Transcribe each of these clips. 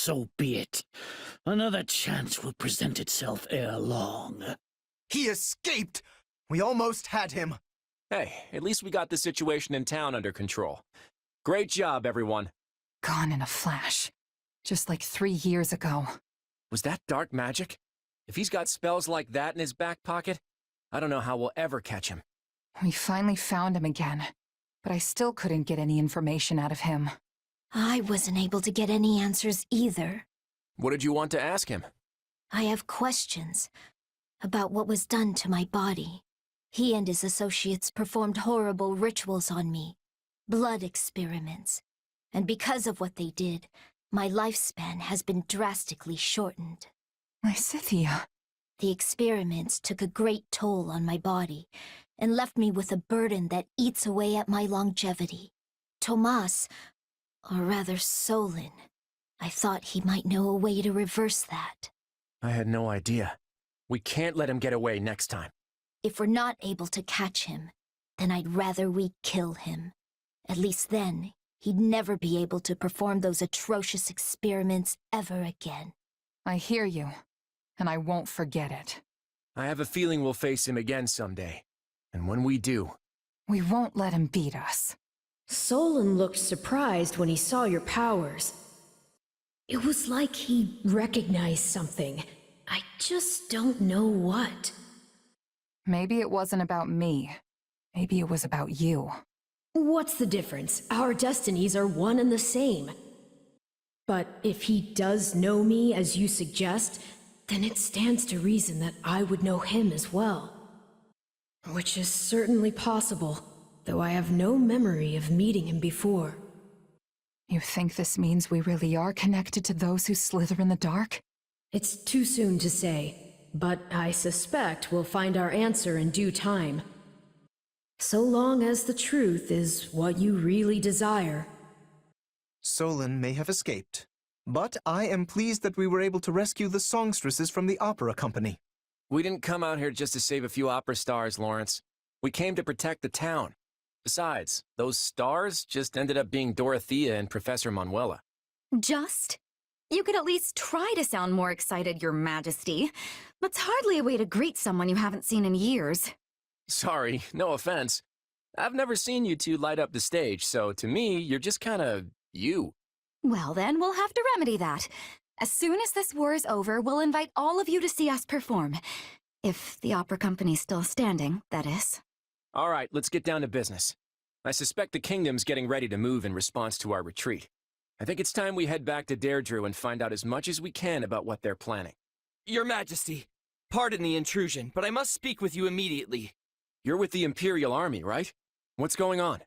So be it. Another chance will present itself ere long. He escaped! We almost had him. Hey, at least we got the situation in town under control. Great job, everyone. Gone in a flash. Just like 3 years ago. Was that dark magic? If he's got spells like that in his back pocket, I don't know how we'll ever catch him. We finally found him again, but I still couldn't get any information out of him. I wasn't able to get any answers either. What did you want to ask him? I have questions about what was done to my body. He and his associates performed horrible rituals on me, blood experiments, and because of what they did, my lifespan has been drastically shortened. Lysithea. The experiments took a great toll on my body and left me with a burden that eats away at my longevity. Tomas, or rather Solon, I thought he might know a way to reverse that. I had no idea. We can't let him get away next time. If we're not able to catch him, then I'd rather we kill him. At least then, he'd never be able to perform those atrocious experiments ever again. I hear you, and I won't forget it. I have a feeling we'll face him again someday. And when we do... We won't let him beat us. Solon looked surprised when he saw your powers. It was like he recognized something. I just don't know what. Maybe it wasn't about me. Maybe it was about you. What's the difference? Our destinies are one and the same. But if he does know me as you suggest, then it stands to reason that I would know him as well. Which is certainly possible, though I have no memory of meeting him before. You think this means we really are connected to those who slither in the dark? It's too soon to say, but I suspect we'll find our answer in due time. So long as the truth is what you really desire. Solon may have escaped, but I am pleased that we were able to rescue the songstresses from the opera company. We didn't come out here just to save a few opera stars, Lawrence. We came to protect the town. Besides, those stars just ended up being Dorothea and Professor Manuela. Just? You could at least try to sound more excited, Your Majesty. That's hardly a way to greet someone you haven't seen in years. Sorry, no offense. I've never seen you two light up the stage, so to me, you're just kinda you. Well then, we'll have to remedy that. As soon as this war is over, we'll invite all of you to see us perform. If the opera company's still standing, that is. All right, let's get down to business. I suspect the kingdom's getting ready to move in response to our retreat. I think it's time we head back to Deirdre and find out as much as we can about what they're planning. Your Majesty, pardon the intrusion, but I must speak with you immediately. You're with the Imperial Army, right? What's going on?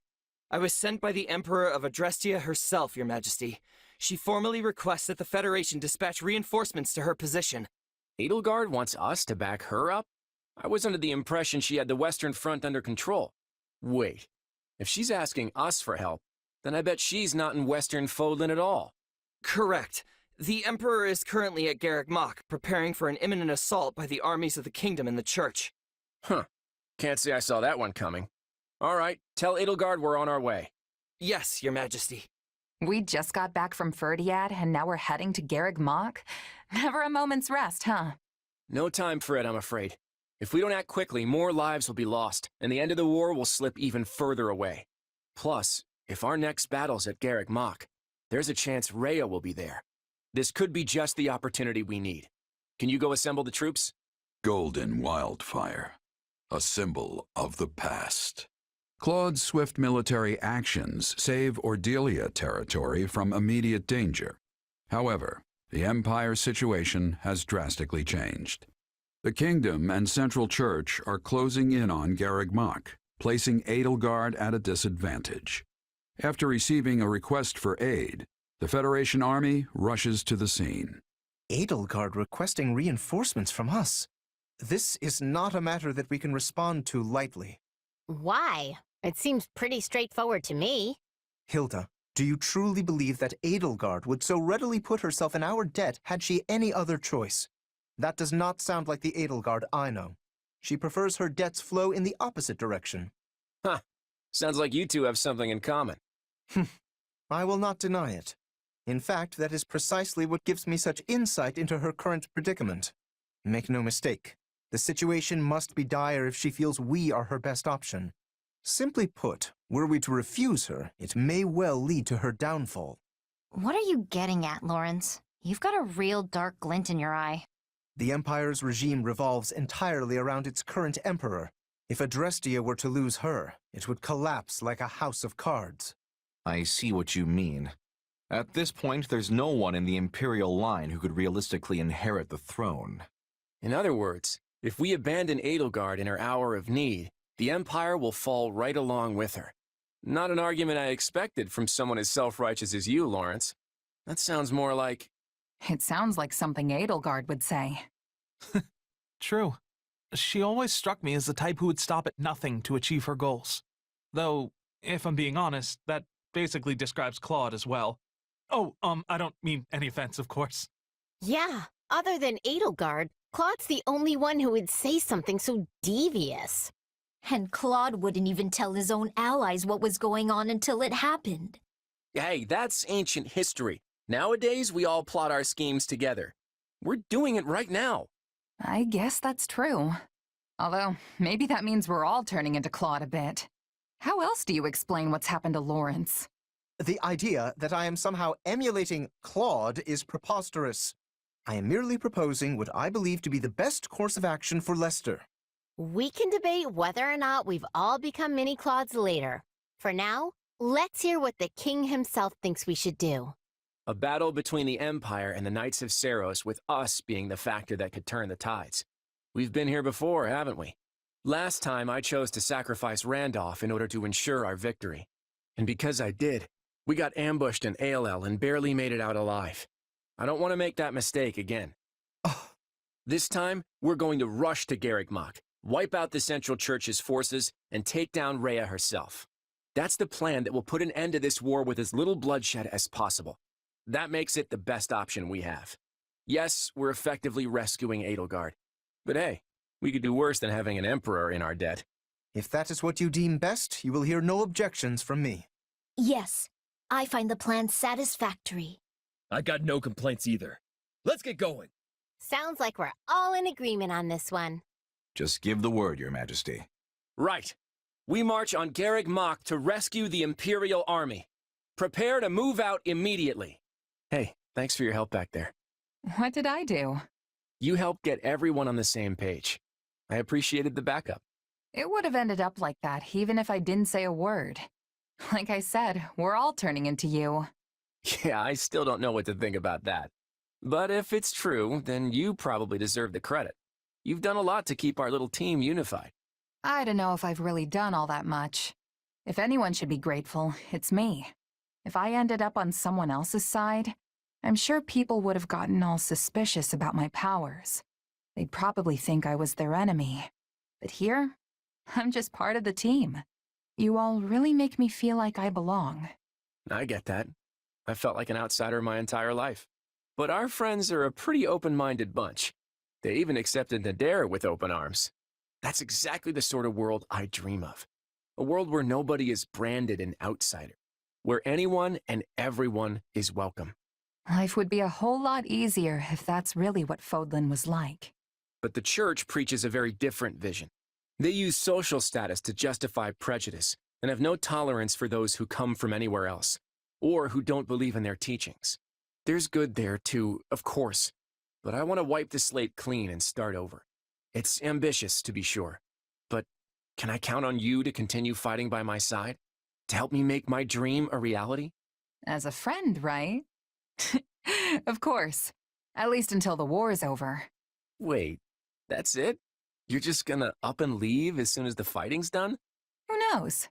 I was sent by the Emperor of Adrestia herself, Your Majesty. She formally requests that the Federation dispatch reinforcements to her position. Edelgard wants us to back her up? I was under the impression she had the Western Front under control. Wait, if she's asking us for help, then I bet she's not in Western Fodlan at all. Correct. The Emperor is currently at Garreg Mach, preparing for an imminent assault by the armies of the Kingdom and the Church. Huh. Can't say I saw that one coming. All right, tell Edelgard we're on our way. Yes, Your Majesty. We just got back from Ferdiad, and now we're heading to Garreg Mach? Never a moment's rest, huh? No time for it, I'm afraid. If we don't act quickly, more lives will be lost, and the end of the war will slip even further away. Plus, if our next battle's at Garreg Mach, there's a chance Rhea will be there. This could be just the opportunity we need. Can you go assemble the troops? Golden Wildfire, a symbol of the past. Claude's swift military actions save Ordelia territory from immediate danger. However, the Empire's situation has drastically changed. The Kingdom and Central Church are closing in on Garreg Mach, placing Edelgard at a disadvantage. After receiving a request for aid, the Federation Army rushes to the scene. Edelgard requesting reinforcements from us. This is not a matter that we can respond to lightly. Why? It seems pretty straightforward to me. Hilda, do you truly believe that Edelgard would so readily put herself in our debt had she any other choice? That does not sound like the Edelgard I know. She prefers her debts flow in the opposite direction. Huh. Sounds like you two have something in common. I will not deny it. In fact, that is precisely what gives me such insight into her current predicament. Make no mistake, the situation must be dire if she feels we are her best option. Simply put, were we to refuse her, it may well lead to her downfall. What are you getting at, Lawrence? You've got a real dark glint in your eye. The Empire's regime revolves entirely around its current emperor. If Adrestia were to lose her, it would collapse like a house of cards. I see what you mean. At this point, there's no one in the Imperial line who could realistically inherit the throne. In other words, if we abandon Edelgard in her hour of need, the Empire will fall right along with her. Not an argument I expected from someone as self-righteous as you, Lawrence. That sounds more like... It sounds like something Edelgard would say. True. She always struck me as the type who would stop at nothing to achieve her goals. Though, if I'm being honest, that basically describes Claude as well. Oh, I don't mean any offense, of course. Yeah, other than Edelgard, Claude's the only one who would say something so devious. And Claude wouldn't even tell his own allies what was going on until it happened. Hey, that's ancient history. Nowadays, we all plot our schemes together. We're doing it right now. I guess that's true. Although, maybe that means we're all turning into Claude a bit. How else do you explain what's happened to Lawrence? The idea that I am somehow emulating Claude is preposterous. I am merely proposing what I believe to be the best course of action for Lester. We can debate whether or not we've all become mini Claudes later. For now, let's hear what the king himself thinks we should do. A battle between the Empire and the Knights of Seiros, with us being the factor that could turn the tides. We've been here before, haven't we? Last time I chose to sacrifice Randolph in order to ensure our victory. And because I did, we got ambushed in ALL and barely made it out alive. I don't want to make that mistake again. This time, we're going to rush to Garrick Mach, wipe out the Central Church's forces, and take down Rhea herself. That's the plan that will put an end to this war with as little bloodshed as possible. That makes it the best option we have. Yes, we're effectively rescuing Edelgard. But hey, we could do worse than having an emperor in our debt. If that is what you deem best, you will hear no objections from me. Yes, I find the plan satisfactory. I got no complaints either. Let's get going. Sounds like we're all in agreement on this one. Just give the word, Your Majesty. Right. We march on Garrick Mach to rescue the Imperial Army. Prepare to move out immediately. Hey, thanks for your help back there. What did I do? You helped get everyone on the same page. I appreciated the backup. It would have ended up like that, even if I didn't say a word. Like I said, we're all turning into you. Yeah, I still don't know what to think about that. But if it's true, then you probably deserve the credit. You've done a lot to keep our little team unified. I don't know if I've really done all that much. If anyone should be grateful, it's me. If I ended up on someone else's side, I'm sure people would have gotten all suspicious about my powers. They'd probably think I was their enemy. But here, I'm just part of the team. You all really make me feel like I belong. I get that. I felt like an outsider my entire life. But our friends are a pretty open-minded bunch. They even accepted Nader with open arms. That's exactly the sort of world I dream of. A world where nobody is branded an outsider. Where anyone and everyone is welcome. Life would be a whole lot easier if that's really what Fodlan was like. But the church preaches a very different vision. They use social status to justify prejudice and have no tolerance for those who come from anywhere else, or who don't believe in their teachings. There's good there too, of course, but I want to wipe the slate clean and start over. It's ambitious, to be sure, but can I count on you to continue fighting by my side? To help me make my dream a reality? As a friend, right? Of course. At least until the war's over. Wait, that's it? You're just gonna up and leave as soon as the fighting's done? Who knows?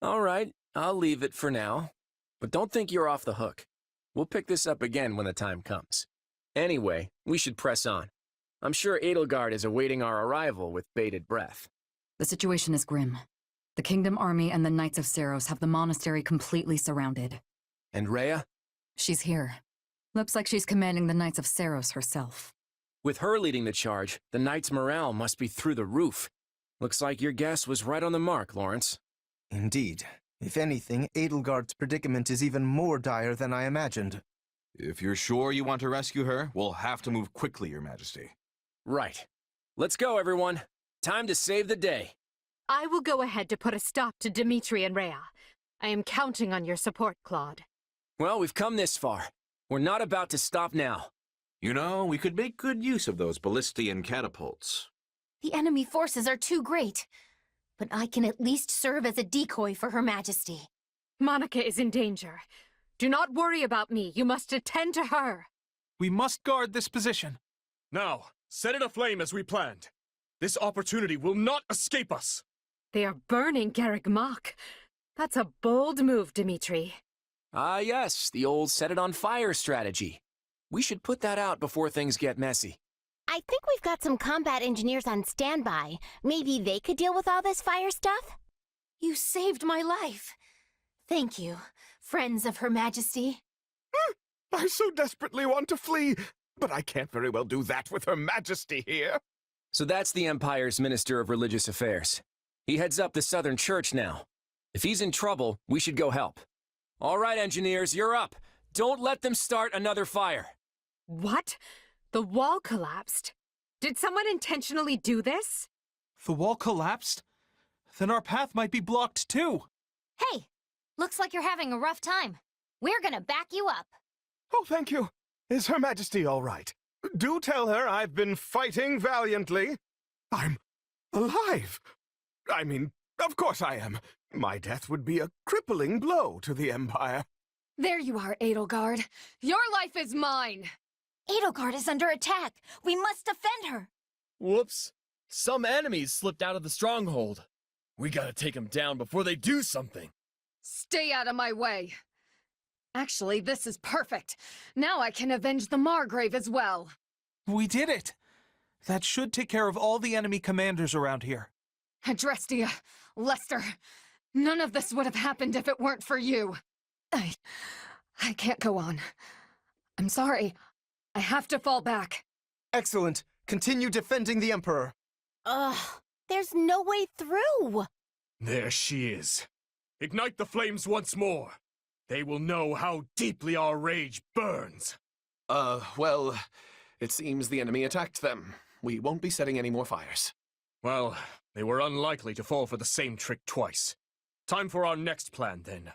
All right, I'll leave it for now. But don't think you're off the hook. We'll pick this up again when the time comes. Anyway, we should press on. I'm sure Edelgard is awaiting our arrival with bated breath. The situation is grim. The Kingdom Army and the Knights of Seiros have the monastery completely surrounded. And Rhea? She's here. Looks like she's commanding the Knights of Seiros herself. With her leading the charge, the Knights' morale must be through the roof. Looks like your guess was right on the mark, Lawrence. Indeed. If anything, Edelgard's predicament is even more dire than I imagined. If you're sure you want to rescue her, we'll have to move quickly, Your Majesty. Right. Let's go, everyone. Time to save the day. I will go ahead to put a stop to Dimitri and Rhea. I am counting on your support, Claude. Well, we've come this far. We're not about to stop now. You know, we could make good use of those ballistian catapults. The enemy forces are too great, but I can at least serve as a decoy for Her Majesty. Monica is in danger. Do not worry about me. You must attend to her. We must guard this position. Now, set it aflame as we planned. This opportunity will not escape us. They are burning Garrick Mach. That's a bold move, Dimitri. Ah, yes, the old set-it-on-fire strategy. We should put that out before things get messy. I think we've got some combat engineers on standby. Maybe they could deal with all this fire stuff? You saved my life. Thank you, friends of Her Majesty. I so desperately want to flee, but I can't very well do that with Her Majesty here. So that's the Empire's Minister of Religious Affairs. He heads up the Southern Church now. If he's in trouble, we should go help. All right, engineers, you're up. Don't let them start another fire. What? The wall collapsed? Did someone intentionally do this? The wall collapsed? Then our path might be blocked too. Hey, looks like you're having a rough time. We're gonna back you up. Oh, thank you. Is Her Majesty all right? Do tell her I've been fighting valiantly. I'm alive. I mean, of course I am. My death would be a crippling blow to the Empire. There you are, Edelgard. Your life is mine. Edelgard is under attack. We must defend her. Whoops. Some enemies slipped out of the stronghold. We gotta take them down before they do something. Stay out of my way. Actually, this is perfect. Now I can avenge the Margrave as well. We did it. That should take care of all the enemy commanders around here. Adrestia, Lester, none of this would have happened if it weren't for you. I can't go on. I'm sorry. I have to fall back. Excellent. Continue defending the Emperor. Ugh, there's no way through. There she is. Ignite the flames once more. They will know how deeply our rage burns. Well, it seems the enemy attacked them. We won't be setting any more fires. Well, they were unlikely to fall for the same trick twice. Time for our next plan, then.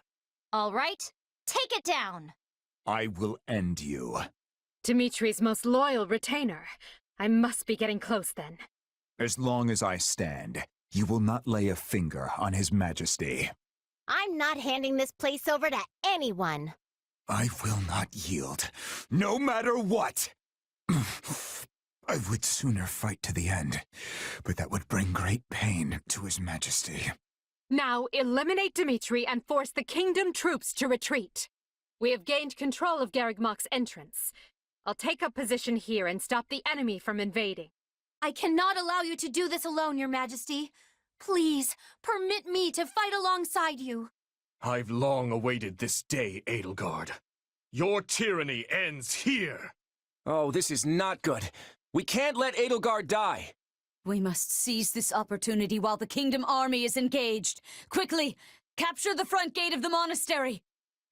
All right, take it down. I will end you. Dimitri's most loyal retainer. I must be getting close then. As long as I stand, you will not lay a finger on His Majesty. I'm not handing this place over to anyone. I will not yield, no matter what. I would sooner fight to the end, but that would bring great pain to His Majesty. Now, eliminate Dimitri and force the Kingdom troops to retreat. We have gained control of Garrick Mach's entrance. I'll take up position here and stop the enemy from invading. I cannot allow you to do this alone, Your Majesty. Please, permit me to fight alongside you. I've long awaited this day, Edelgard. Your tyranny ends here. Oh, this is not good. We can't let Edelgard die. We must seize this opportunity while the Kingdom army is engaged. Quickly, capture the front gate of the monastery.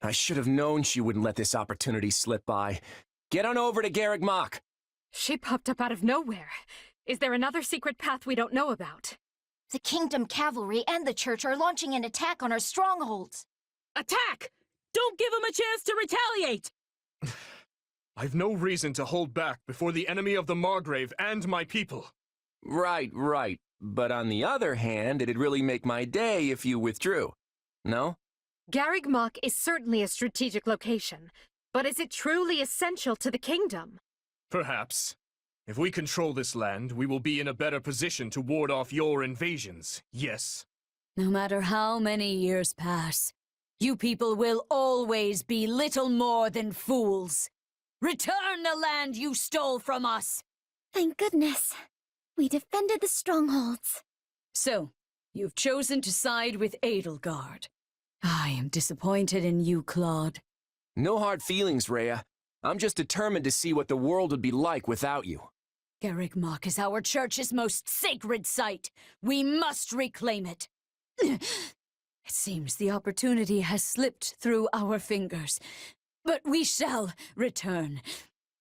I should have known she wouldn't let this opportunity slip by. Get on over to Garrick Mach. She popped up out of nowhere. Is there another secret path we don't know about? The Kingdom cavalry and the Church are launching an attack on our strongholds. Attack! Don't give them a chance to retaliate! I've no reason to hold back before the enemy of the Margrave and my people. Right. But on the other hand, it'd really make my day if you withdrew. No? Garrick Mach is certainly a strategic location, but is it truly essential to the Kingdom? Perhaps. If we control this land, we will be in a better position to ward off your invasions, yes? No matter how many years pass, you people will always be little more than fools. Return the land you stole from us! Thank goodness. We defended the strongholds. So, you've chosen to side with Edelgard. I am disappointed in you, Claude. No hard feelings, Rhea. I'm just determined to see what the world would be like without you. Garrick Mach is our church's most sacred site. We must reclaim it. It seems the opportunity has slipped through our fingers. But we shall return.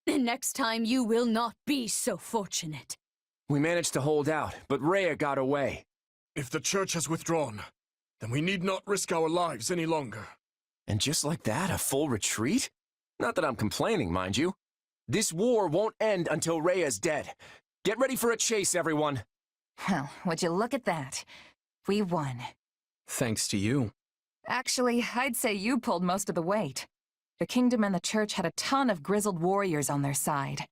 And next time you will not be so fortunate. We managed to hold out, but Rhea got away. If the church has withdrawn, then we need not risk our lives any longer. And just like that, a full retreat? Not that I'm complaining, mind you. This war won't end until Rhea's dead. Get ready for a chase, everyone. Well, would you look at that? We won. Thanks to you. Actually, I'd say you pulled most of the weight. The kingdom and the church had a ton of grizzled warriors on their side.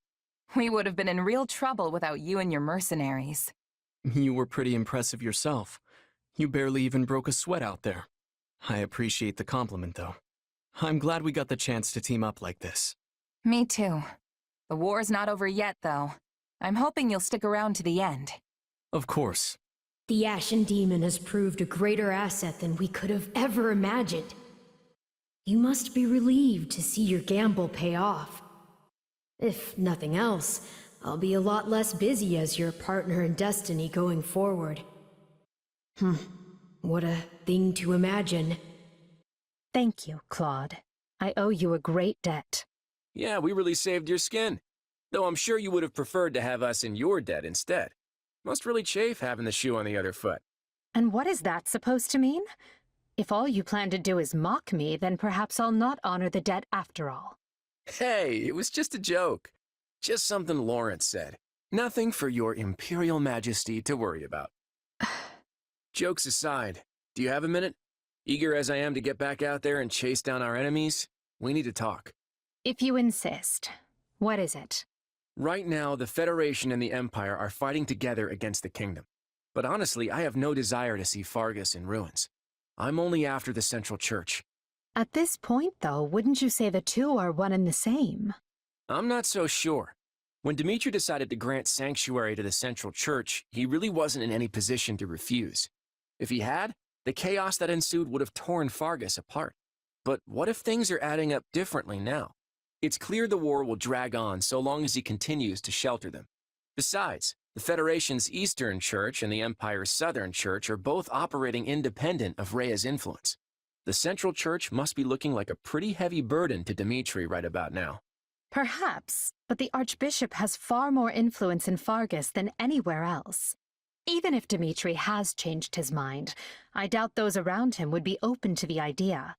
We would have been in real trouble without you and your mercenaries. You were pretty impressive yourself. You barely even broke a sweat out there. I appreciate the compliment, though. I'm glad we got the chance to team up like this. Me too. The war's not over yet, though. I'm hoping you'll stick around to the end. Of course. The Ashen Demon has proved a greater asset than we could have ever imagined. You must be relieved to see your gamble pay off. If nothing else, I'll be a lot less busy as your partner in destiny going forward. What a thing to imagine. Thank you, Claude. I owe you a great debt. Yeah, we really saved your skin. Though I'm sure you would have preferred to have us in your debt instead. Must really chafe having the shoe on the other foot. And what is that supposed to mean? If all you plan to do is mock me, then perhaps I'll not honor the debt after all. Hey, it was just a joke. Just something Lawrence said. Nothing for your Imperial Majesty to worry about. Jokes aside, do you have a minute? Eager as I am to get back out there and chase down our enemies, we need to talk. If you insist. What is it? Right now, the Federation and the Empire are fighting together against the Kingdom. But honestly, I have no desire to see Fargus in ruins. I'm only after the Central Church. At this point, though, wouldn't you say the two are one and the same? I'm not so sure. When Dimitri decided to grant sanctuary to the Central Church, he really wasn't in any position to refuse. If he had, the chaos that ensued would have torn Fargus apart. But what if things are adding up differently now? It's clear the war will drag on so long as he continues to shelter them. Besides, the Federation's Eastern Church and the Empire's Southern Church are both operating independent of Rhea's influence. The Central Church must be looking like a pretty heavy burden to Dimitri right about now. Perhaps, but the Archbishop has far more influence in Fargus than anywhere else. Even if Dimitri has changed his mind, I doubt those around him would be open to the idea.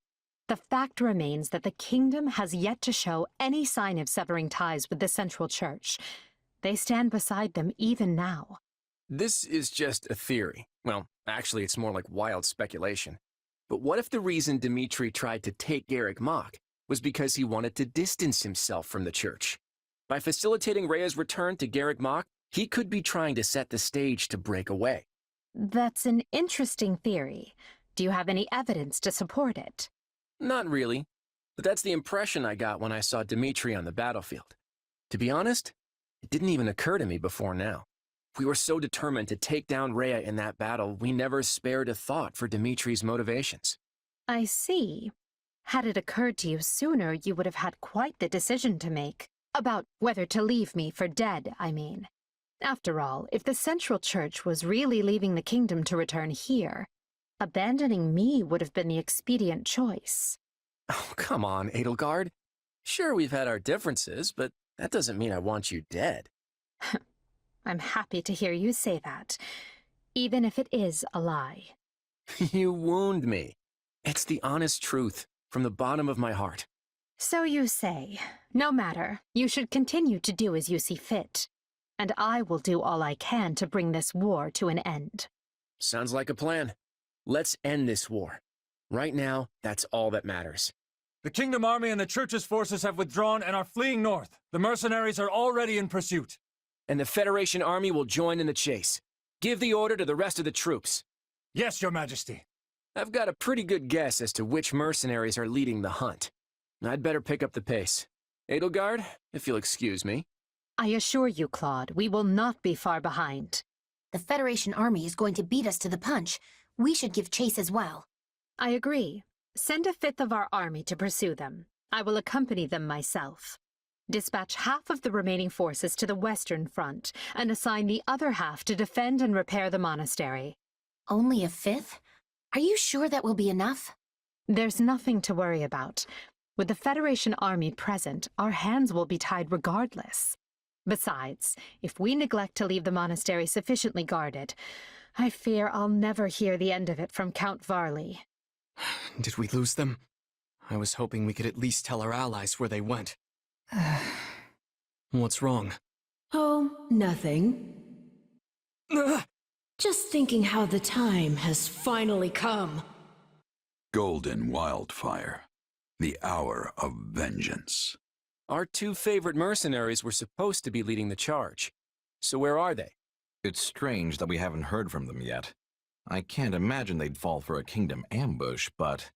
The fact remains that the kingdom has yet to show any sign of severing ties with the Central Church. They stand beside them even now. This is just a theory. Well, actually, it's more like wild speculation. But what if the reason Dimitri tried to take Garrick Mach was because he wanted to distance himself from the Church? By facilitating Rhea's return to Garrick Mach, he could be trying to set the stage to break away. That's an interesting theory. Do you have any evidence to support it? Not really, but that's the impression I got when I saw Dimitri on the battlefield. To be honest, it didn't even occur to me before now. We were so determined to take down Rhea in that battle, we never spared a thought for Dimitri's motivations. I see. Had it occurred to you sooner, you would have had quite the decision to make. About whether to leave me for dead, I mean. After all, if the Central Church was really leaving the kingdom to return here, abandoning me would have been the expedient choice. Oh, come on, Edelgard. Sure, we've had our differences, but that doesn't mean I want you dead. I'm happy to hear you say that, even if it is a lie. You wound me. It's the honest truth, from the bottom of my heart. So you say. No matter, you should continue to do as you see fit. And I will do all I can to bring this war to an end. Sounds like a plan. Let's end this war. Right now, that's all that matters. The Kingdom Army and the Church's forces have withdrawn and are fleeing north. The mercenaries are already in pursuit. And the Federation army will join in the chase. Give the order to the rest of the troops. Yes, Your Majesty. I've got a pretty good guess as to which mercenaries are leading the hunt. I'd better pick up the pace. Edelgard, if you'll excuse me. I assure you, Claude, we will not be far behind. The Federation army is going to beat us to the punch. We should give chase as well. I agree. Send a fifth of our army to pursue them. I will accompany them myself. Dispatch half of the remaining forces to the Western Front, and assign the other half to defend and repair the monastery. Only a fifth? Are you sure that will be enough? There's nothing to worry about. With the Federation army present, our hands will be tied regardless. Besides, if we neglect to leave the monastery sufficiently guarded, I fear I'll never hear the end of it from Count Varley. Did we lose them? I was hoping we could at least tell our allies where they went. What's wrong? Oh, nothing. Just thinking how the time has finally come. Golden Wildfire. The hour of vengeance. Our two favorite mercenaries were supposed to be leading the charge. So where are they? It's strange that we haven't heard from them yet. I can't imagine they'd fall for a kingdom ambush, but...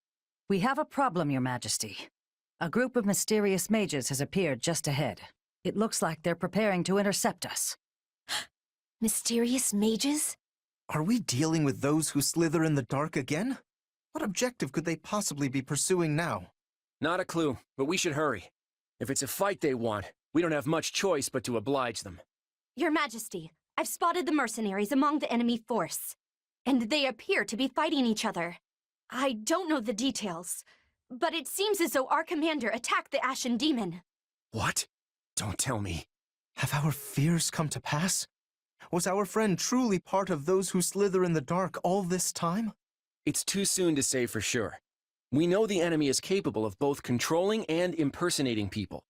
We have a problem, Your Majesty. A group of mysterious mages has appeared just ahead. It looks like they're preparing to intercept us. Mysterious mages? Are we dealing with those who slither in the dark again? What objective could they possibly be pursuing now? Not a clue, but we should hurry. If it's a fight they want, we don't have much choice but to oblige them. Your Majesty, I've spotted the mercenaries among the enemy force, and they appear to be fighting each other. I don't know the details, but it seems as though our commander attacked the Ashen Demon. What? Don't tell me. Have our fears come to pass? Was our friend truly part of those who slither in the dark all this time? It's too soon to say for sure. We know the enemy is capable of both controlling and impersonating people.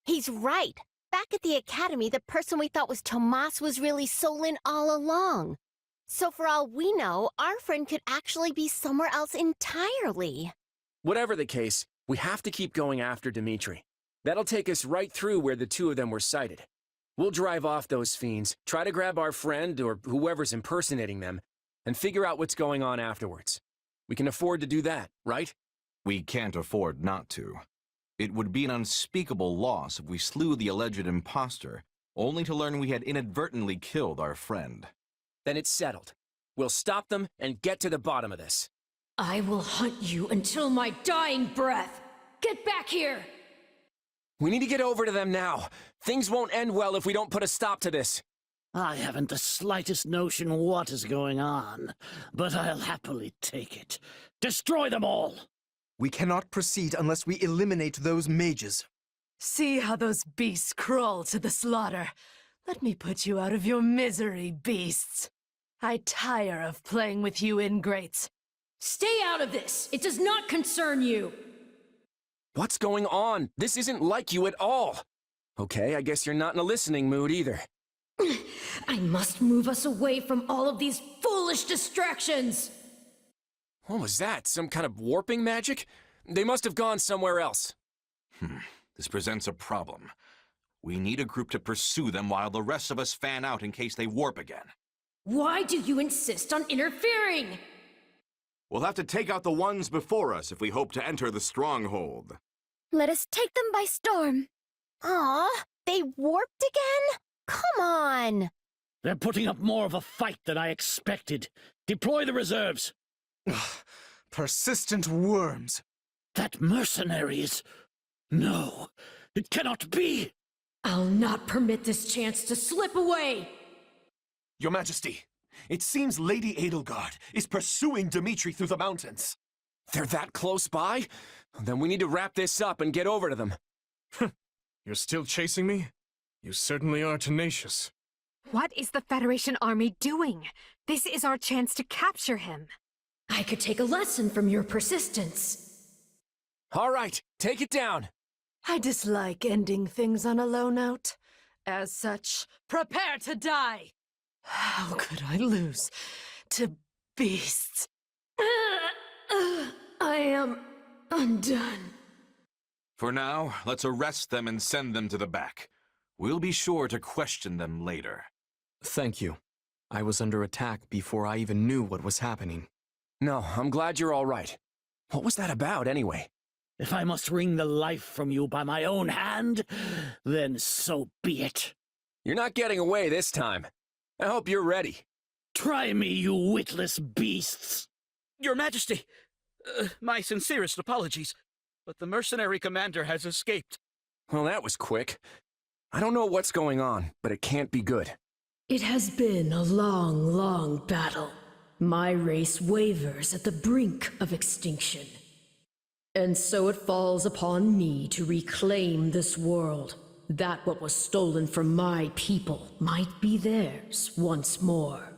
He's right. Back at the academy, the person we thought was Tomas was really Solin all along. So for all we know, our friend could actually be somewhere else entirely. Whatever the case, we have to keep going after Dimitri. That'll take us right through where the two of them were sighted. We'll drive off those fiends, try to grab our friend or whoever's impersonating them, and figure out what's going on afterwards. We can afford to do that, right? We can't afford not to. It would be an unspeakable loss if we slew the alleged imposter, only to learn we had inadvertently killed our friend. Then it's settled. We'll stop them and get to the bottom of this. I will hunt you until my dying breath. Get back here! We need to get over to them now. Things won't end well if we don't put a stop to this. I haven't the slightest notion what is going on, but I'll happily take it. Destroy them all! We cannot proceed unless we eliminate those mages. See how those beasts crawl to the slaughter. Let me put you out of your misery, beasts. I tire of playing with you ingrates. Stay out of this! It does not concern you! What's going on? This isn't like you at all. Okay, I guess you're not in a listening mood either. I must move us away from all of these foolish distractions! What was that? Some kind of warping magic? They must have gone somewhere else. This presents a problem. We need a group to pursue them while the rest of us fan out in case they warp again. Why do you insist on interfering? We'll have to take out the ones before us if we hope to enter the stronghold. Let us take them by storm. Aw, they warped again? Come on! They're putting up more of a fight than I expected. Deploy the reserves. Persistent worms. That mercenary is... No, it cannot be! I'll not permit this chance to slip away! Your Majesty, it seems Lady Edelgard is pursuing Dimitri through the mountains. They're that close by? Then we need to wrap this up and get over to them. You're still chasing me? You certainly are tenacious. What is the Federation army doing? This is our chance to capture him. I could take a lesson from your persistence. All right, take it down. I dislike ending things on a low note. As such, prepare to die! How could I lose to beasts? I am undone. For now, let's arrest them and send them to the back. We'll be sure to question them later. Thank you. I was under attack before I even knew what was happening. No, I'm glad you're all right. What was that about, anyway? If I must wring the life from you by my own hand, then so be it. You're not getting away this time. I hope you're ready. Try me, you witless beasts! Your Majesty, my sincerest apologies, but the mercenary commander has escaped. Well, that was quick. I don't know what's going on, but it can't be good. It has been a long, long battle. My race wavers at the brink of extinction. And so it falls upon me to reclaim this world, that what was stolen from my people might be theirs once more.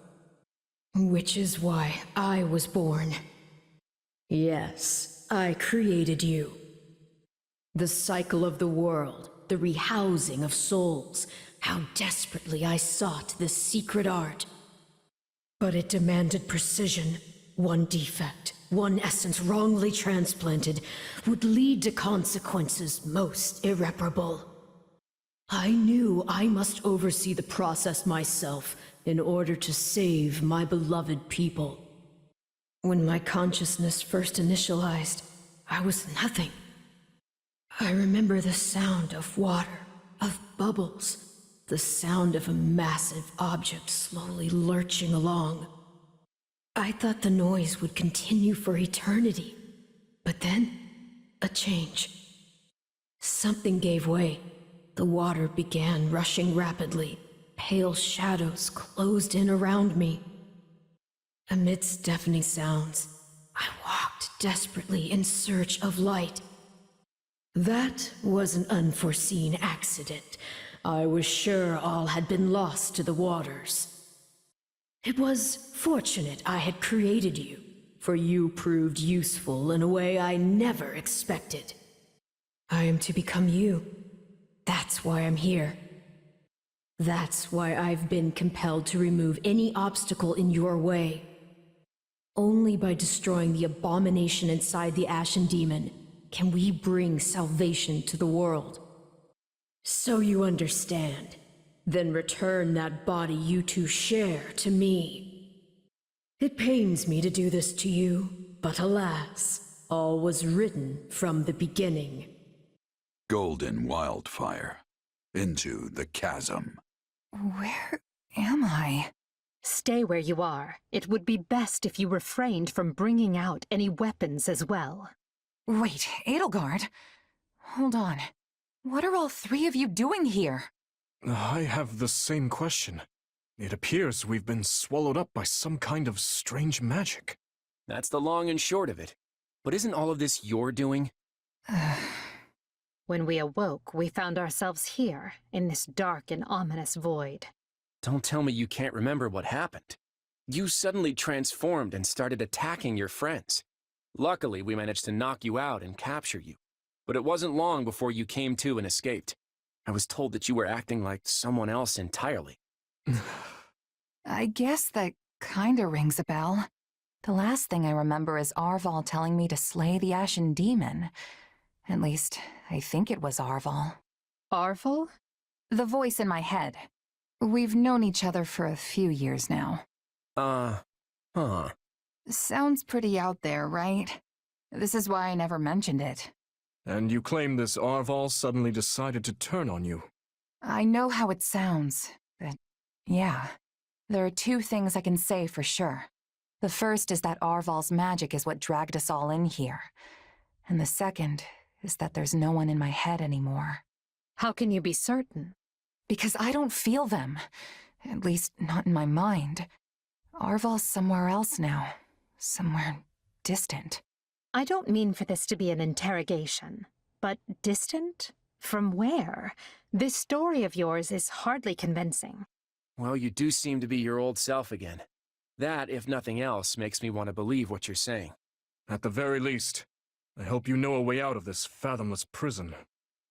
Which is why I was born. Yes, I created you. The cycle of the world, the rehousing of souls, how desperately I sought this secret art. But it demanded precision. One defect, one essence wrongly transplanted, would lead to consequences most irreparable. I knew I must oversee the process myself in order to save my beloved people. When my consciousness first initialized, I was nothing. I remember the sound of water, of bubbles, the sound of a massive object slowly lurching along. I thought the noise would continue for eternity, but then, a change. Something gave way. The water began rushing rapidly. Pale shadows closed in around me. Amidst deafening sounds, I walked desperately in search of light. That was an unforeseen accident. I was sure all had been lost to the waters. It was fortunate I had created you, for you proved useful in a way I never expected. I am to become you. That's why I'm here. That's why I've been compelled to remove any obstacle in your way. Only by destroying the abomination inside the Ashen Demon can we bring salvation to the world. So you understand. Then return that body you two share to me. It pains me to do this to you, but alas, all was written from the beginning. Golden Wildfire. Into the chasm. Where am I? Stay where you are. It would be best if you refrained from bringing out any weapons as well. Wait, Edelgard? Hold on. What are all three of you doing here? I have the same question. It appears we've been swallowed up by some kind of strange magic. That's the long and short of it. But isn't all of this your doing? When we awoke, we found ourselves here, in this dark and ominous void. Don't tell me you can't remember what happened. You suddenly transformed and started attacking your friends. Luckily, we managed to knock you out and capture you. But it wasn't long before you came to and escaped. I was told that you were acting like someone else entirely. I guess that kinda rings a bell. The last thing I remember is Arval telling me to slay the Ashen Demon. At least, I think it was Arval. Arval? The voice in my head. We've known each other for a few years now. Huh. Sounds pretty out there, right? This is why I never mentioned it. And you claim this Arval suddenly decided to turn on you. I know how it sounds, but yeah. There are two things I can say for sure. The first is that Arval's magic is what dragged us all in here. And the second is that there's no one in my head anymore. How can you be certain? Because I don't feel them. At least, not in my mind. Arval's somewhere else now. Somewhere distant. I don't mean for this to be an interrogation, but distant? From where? This story of yours is hardly convincing. Well, you do seem to be your old self again. That, if nothing else, makes me want to believe what you're saying. At the very least, I hope you know a way out of this fathomless prison.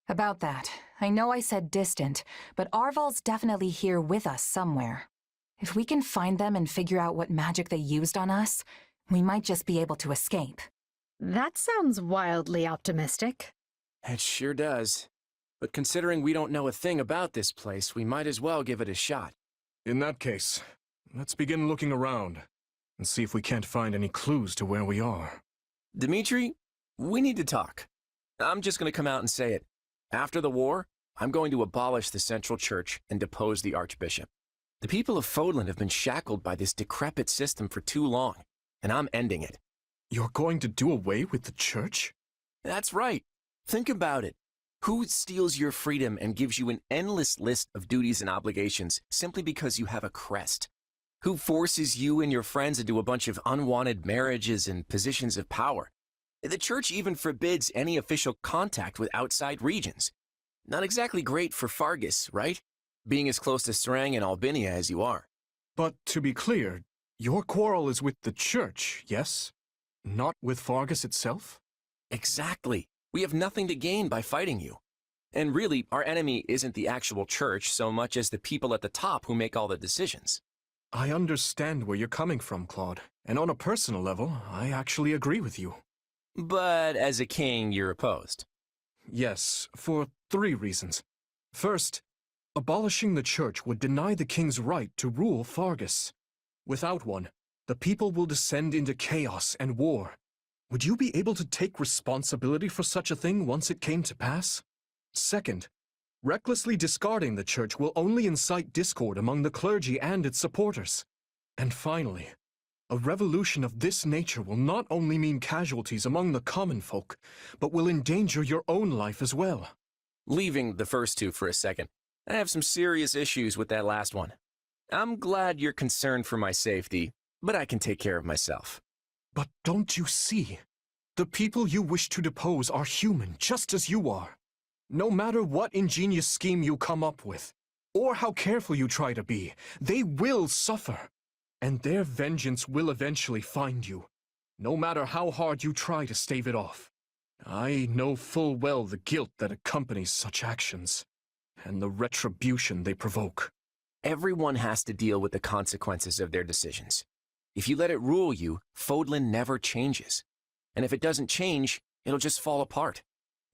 About that, I know I said distant, but Arval's definitely here with us somewhere. If we can find them and figure out what magic they used on us, we might just be able to escape. That sounds wildly optimistic. It sure does. But considering we don't know a thing about this place, we might as well give it a shot. In that case, let's begin looking around and see if we can't find any clues to where we are. Dimitri, we need to talk. I'm just going to come out and say it. After the war, I'm going to abolish the Central Church and depose the Archbishop. The people of Fodland have been shackled by this decrepit system for too long, and I'm ending it. You're going to do away with the Church? That's right. Think about it. Who steals your freedom and gives you an endless list of duties and obligations simply because you have a crest? Who forces you and your friends into a bunch of unwanted marriages and positions of power? The Church even forbids any official contact with outside regions. Not exactly great for Fargus, right? Being as close to Serang and Albinia as you are. But to be clear, your quarrel is with the Church, yes? Not with Fargus itself? Exactly. We have nothing to gain by fighting you. And really, our enemy isn't the actual Church so much as the people at the top who make all the decisions. I understand where you're coming from, Claude. And on a personal level, I actually agree with you. But as a king, you're opposed. Yes, for 3 reasons. First, abolishing the Church would deny the king's right to rule Fargus. Without one, the people will descend into chaos and war. Would you be able to take responsibility for such a thing once it came to pass? Second, recklessly discarding the Church will only incite discord among the clergy and its supporters. And finally, a revolution of this nature will not only mean casualties among the common folk, but will endanger your own life as well. Leaving the first 2 for a second, I have some serious issues with that last one. I'm glad you're concerned for my safety, but I can take care of myself. But don't you see? The people you wish to depose are human, just as you are. No matter what ingenious scheme you come up with, or how careful you try to be, they will suffer. And their vengeance will eventually find you, no matter how hard you try to stave it off. I know full well the guilt that accompanies such actions, and the retribution they provoke. Everyone has to deal with the consequences of their decisions. If you let it rule you, Fodlan never changes. And if it doesn't change, it'll just fall apart.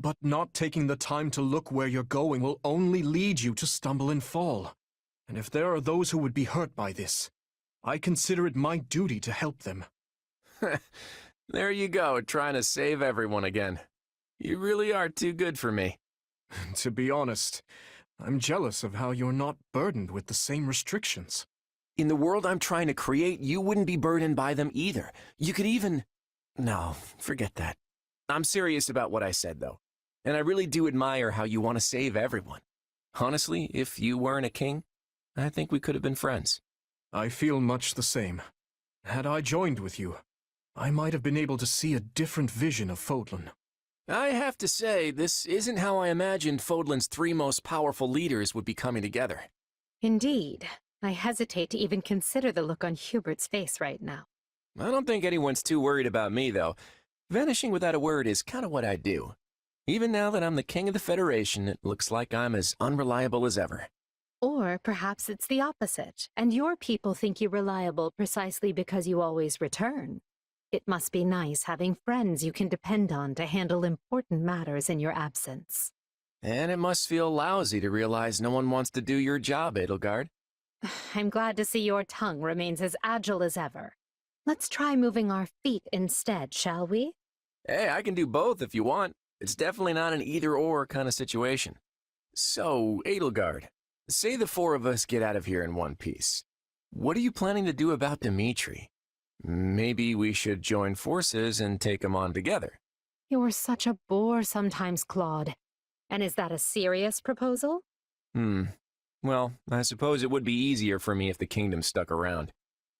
But not taking the time to look where you're going will only lead you to stumble and fall. And if there are those who would be hurt by this, I consider it my duty to help them. There you go, trying to save everyone again. You really are too good for me. To be honest, I'm jealous of how you're not burdened with the same restrictions. In the world I'm trying to create, you wouldn't be burdened by them either. You could even... No, forget that. I'm serious about what I said, though. And I really do admire how you want to save everyone. Honestly, if you weren't a king, I think we could have been friends. I feel much the same. Had I joined with you, I might have been able to see a different vision of Fodlan. I have to say, this isn't how I imagined Fodlan's 3 most powerful leaders would be coming together. Indeed. I hesitate to even consider the look on Hubert's face right now. I don't think anyone's too worried about me, though. Vanishing without a word is kind of what I do. Even now that I'm the king of the Federation, it looks like I'm as unreliable as ever. Or perhaps it's the opposite, and your people think you reliable precisely because you always return. It must be nice having friends you can depend on to handle important matters in your absence. And it must feel lousy to realize no one wants to do your job, Edelgard. I'm glad to see your tongue remains as agile as ever. Let's try moving our feet instead, shall we? Hey, I can do both if you want. It's definitely not an either-or kind of situation. So, Edelgard, say the 4 of us get out of here in one piece. What are you planning to do about Dimitri? Maybe we should join forces and take him on together. You're such a bore sometimes, Claude. And is that a serious proposal? Well, I suppose it would be easier for me if the kingdom stuck around.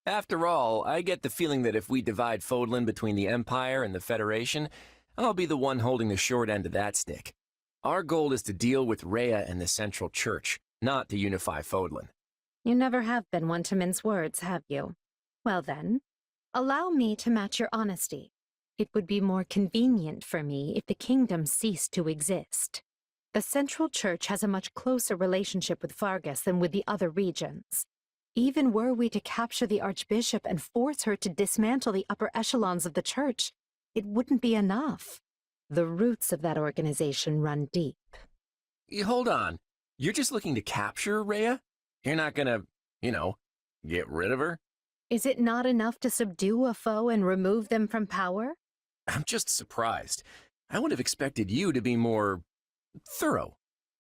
After all, I get the feeling that if we divide Fodlan between the Empire and the Federation, I'll be the one holding the short end of that stick. Our goal is to deal with Rhea and the Central Church, not to unify Fodlan. You never have been one to mince words, have you? Well then, allow me to match your honesty. It would be more convenient for me if the kingdom ceased to exist. The Central Church has a much closer relationship with Fargus than with the other regions. Even were we to capture the Archbishop and force her to dismantle the upper echelons of the Church, it wouldn't be enough. The roots of that organization run deep. Hold on. You're just looking to capture Rhea? You're not gonna, get rid of her? Is it not enough to subdue a foe and remove them from power? I'm just surprised. I would have expected you to be more thorough.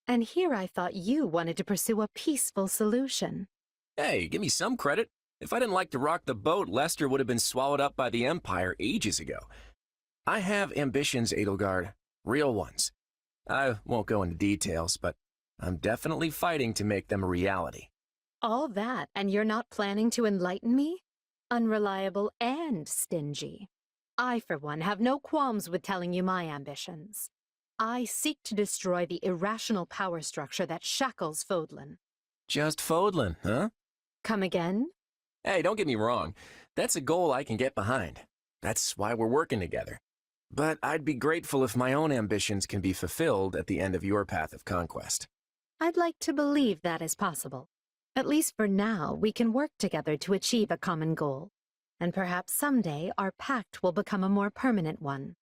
And here I thought you wanted to pursue a peaceful solution. Hey, give me some credit. If I didn't like to rock the boat, Lester would have been swallowed up by the Empire ages ago. I have ambitions, Edelgard. Real ones. I won't go into details, but I'm definitely fighting to make them a reality. All that, and you're not planning to enlighten me? Unreliable and stingy. I, for one, have no qualms with telling you my ambitions. I seek to destroy the irrational power structure that shackles Fodlan. Just Fodlan, huh? Come again? Hey, don't get me wrong. That's a goal I can get behind. That's why we're working together. But I'd be grateful if my own ambitions can be fulfilled at the end of your path of conquest. I'd like to believe that is possible. At least for now, we can work together to achieve a common goal. And perhaps someday our pact will become a more permanent one.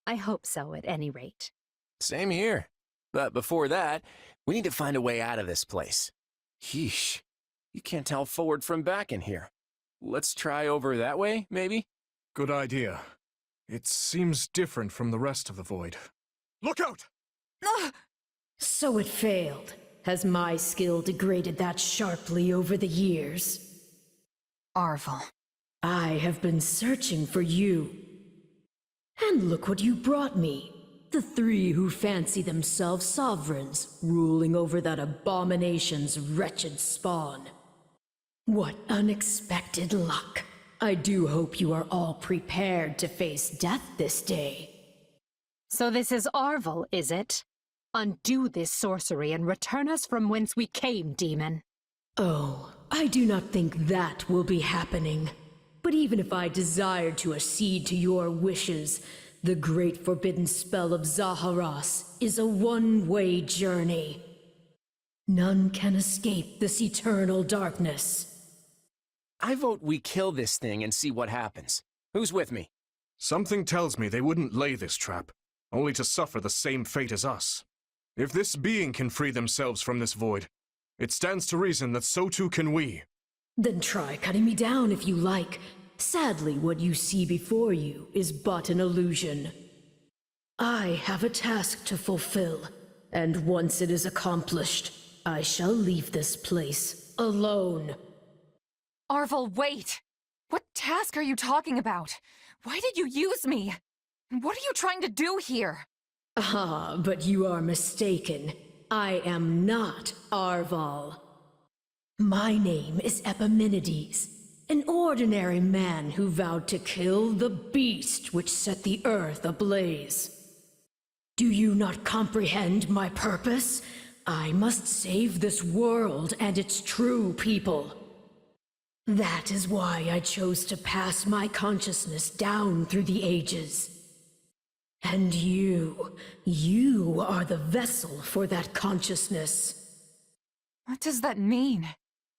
I hope so, at any rate. Same here. But before that, we need to find a way out of this place. Yeesh. You can't tell forward from back in here. Let's try over that way, maybe? Good idea. It seems different from the rest of the void. Look out! So it failed. Has my skill degraded that sharply over the years? Arvel. I have been searching for you. And look what you brought me. The three who fancy themselves sovereigns, ruling over that abomination's wretched spawn. What unexpected luck. I do hope you are all prepared to face death this day. So this is Arvel, is it? Undo this sorcery and return us from whence we came, demon. Oh, I do not think that will be happening. But even if I desired to accede to your wishes, the great forbidden spell of Zaharas is a one-way journey. None can escape this eternal darkness. I vote we kill this thing and see what happens. Who's with me? Something tells me they wouldn't lay this trap, only to suffer the same fate as us. If this being can free themselves from this void, it stands to reason that so too can we. Then try cutting me down if you like. Sadly, what you see before you is but an illusion. I have a task to fulfill, and once it is accomplished, I shall leave this place alone. Arvel, wait! What task are you talking about? Why did you use me? What are you trying to do here? Ah, but you are mistaken. I am not Arval. My name is Epimenides, an ordinary man who vowed to kill the beast which set the earth ablaze. Do you not comprehend my purpose? I must save this world and its true people. That is why I chose to pass my consciousness down through the ages. And you are the vessel for that consciousness. What does that mean?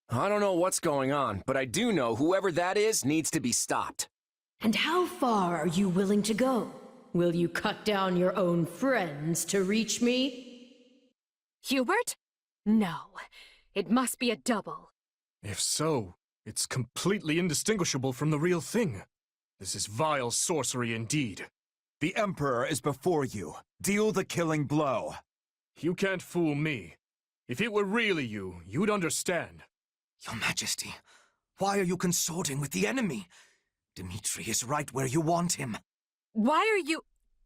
I don't know what's going on, but I do know whoever that is needs to be stopped. And how far are you willing to go? Will you cut down your own friends to reach me? Hubert? No. It must be a double. If so, it's completely indistinguishable from the real thing. This is vile sorcery indeed. The Emperor is before you. Deal the killing blow. You can't fool me. If it were really you, you'd understand. Your Majesty, why are you consorting with the enemy? Dimitri is right where you want him. Why are you...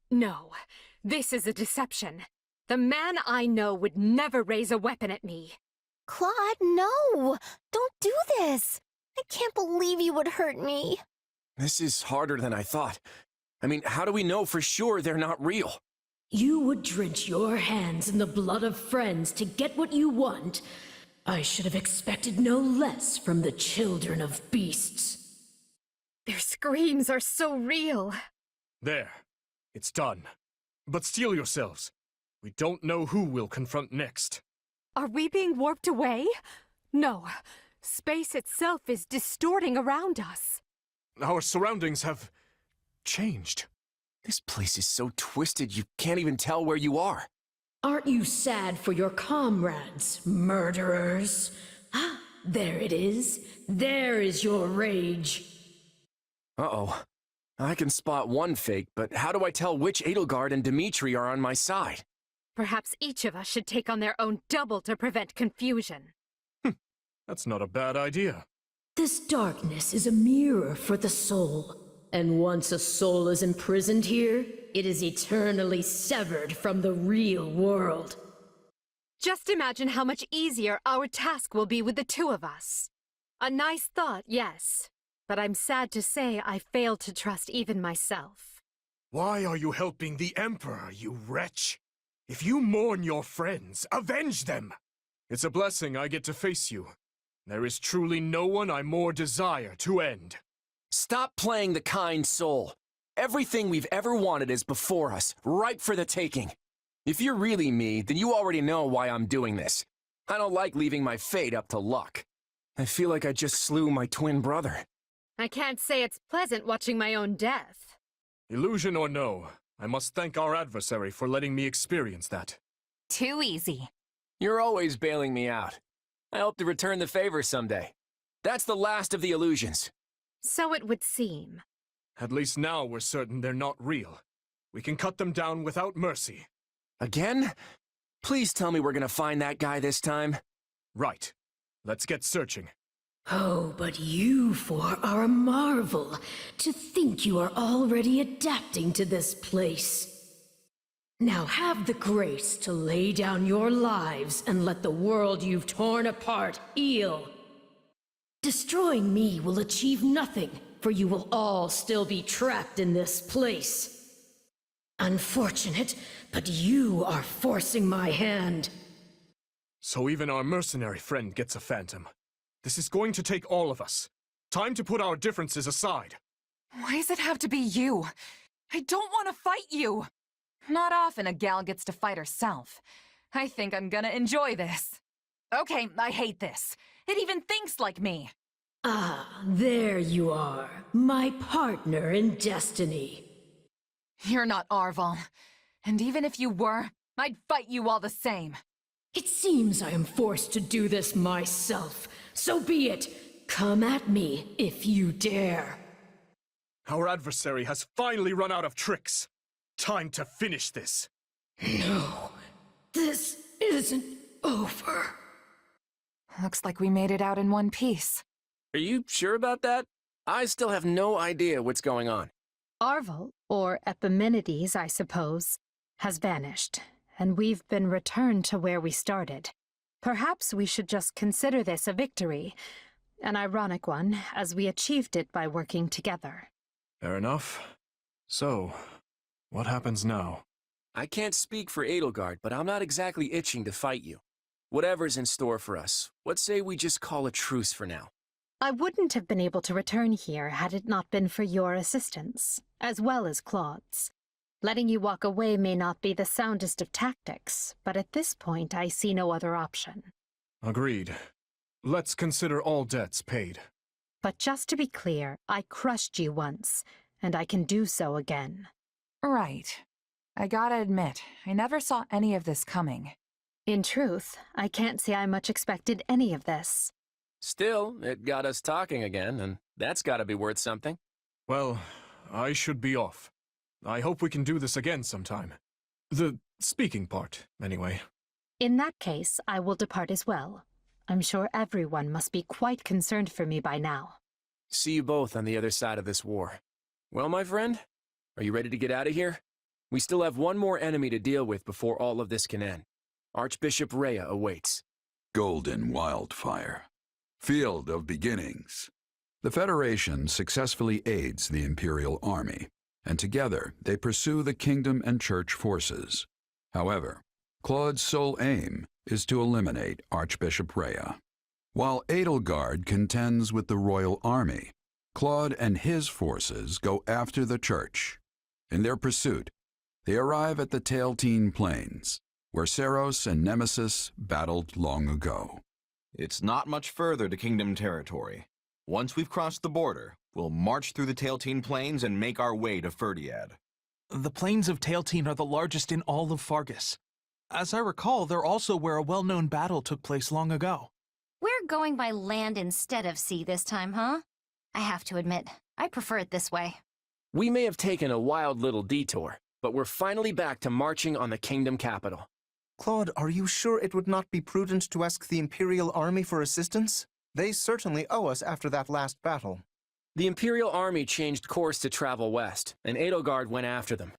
No, this is a deception. The man I know would never raise a weapon at me. Claude, no! Don't do this! I can't believe you would hurt me. This is harder than I thought. I mean, how do we know for sure they're not real? You would drench your hands in the blood of friends to get what you want. I should have expected no less from the children of beasts. Their screams are so real. There. It's done. But steel yourselves. We don't know who we'll confront next. Are we being warped away? No. Space itself is distorting around us. Our surroundings have... changed. This place is so twisted you can't even tell where you are. Aren't you sad for your comrades, murderers? Ah, there it is. There is your rage. Uh-oh. I can spot one fake, but how do I tell which Edelgard and Dimitri are on my side? Perhaps each of us should take on their own double to prevent confusion. That's not a bad idea. This darkness is a mirror for the soul. And once a soul is imprisoned here, it is eternally severed from the real world. Just imagine how much easier our task will be with the two of us. A nice thought, yes. but I'm sad to say I failed to trust even myself. Why are you helping the Emperor, you wretch? If you mourn your friends, avenge them! It's a blessing I get to face you. There is truly no one I more desire to end. Stop playing the kind soul. Everything we've ever wanted is before us, ripe for the taking. If you're really me, then you already know why I'm doing this. I don't like leaving my fate up to luck. I feel like I just slew my twin brother. I can't say it's pleasant watching my own death. Illusion or no, I must thank our adversary for letting me experience that. Too easy. You're always bailing me out. I hope to return the favor someday. That's the last of the illusions. So it would seem. At least now we're certain they're not real. We can cut them down without mercy. Again? Please tell me we're gonna find that guy this time. Right. Let's get searching. Oh, but you four are a marvel. To think you are already adapting to this place. Now have the grace to lay down your lives and let the world you've torn apart heal. Destroying me will achieve nothing, for you will all still be trapped in this place. Unfortunate, but you are forcing my hand. So even our mercenary friend gets a phantom. This is going to take all of us. Time to put our differences aside. Why does it have to be you? I don't want to fight you. Not often a gal gets to fight herself. I think I'm gonna enjoy this. Okay, I hate this. It even thinks like me. Ah, there you are, my partner in destiny. You're not Arval. And even if you were, I'd fight you all the same. It seems I am forced to do this myself. So be it. Come at me if you dare. Our adversary has finally run out of tricks. Time to finish this. No, this isn't over. Looks like we made it out in one piece. Are you sure about that? I still have no idea what's going on. Arval, or Epimenides, I suppose, has vanished, and we've been returned to where we started. Perhaps we should just consider this a victory, an ironic one, as we achieved it by working together. Fair enough. So, what happens now? I can't speak for Edelgard, but I'm not exactly itching to fight you. Whatever's in store for us, what say we just call a truce for now? I wouldn't have been able to return here had it not been for your assistance, as well as Claude's. Letting you walk away may not be the soundest of tactics, but at this point I see no other option. Agreed. Let's consider all debts paid. But just to be clear, I crushed you once, and I can do so again. Right. I gotta admit, I never saw any of this coming. In truth, I can't say I much expected any of this. Still, it got us talking again, and that's gotta be worth something. Well, I should be off. I hope we can do this again sometime. The speaking part, anyway. In that case, I will depart as well. I'm sure everyone must be quite concerned for me by now. See you both on the other side of this war. Well, my friend, are you ready to get out of here? We still have one more enemy to deal with before all of this can end. Archbishop Rhea awaits. Golden Wildfire. Field of Beginnings. The Federation successfully aids the Imperial Army, and together they pursue the Kingdom and Church forces. However, Claude's sole aim is to eliminate Archbishop Rhea. While Edelgard contends with the Royal Army, Claude and his forces go after the Church. In their pursuit, they arrive at the Tailtean Plains, where Seros and Nemesis battled long ago. It's not much further to Kingdom territory. Once we've crossed the border, we'll march through the Tailtean Plains and make our way to Ferdiad. The plains of Tailtean are the largest in all of Fargus. As I recall, they're also where a well-known battle took place long ago. We're going by land instead of sea this time, huh? I have to admit, I prefer it this way. We may have taken a wild little detour, but we're finally back to marching on the Kingdom capital. Claude, are you sure it would not be prudent to ask the Imperial Army for assistance? They certainly owe us after that last battle. The Imperial Army changed course to travel west, and Edelgard went after them.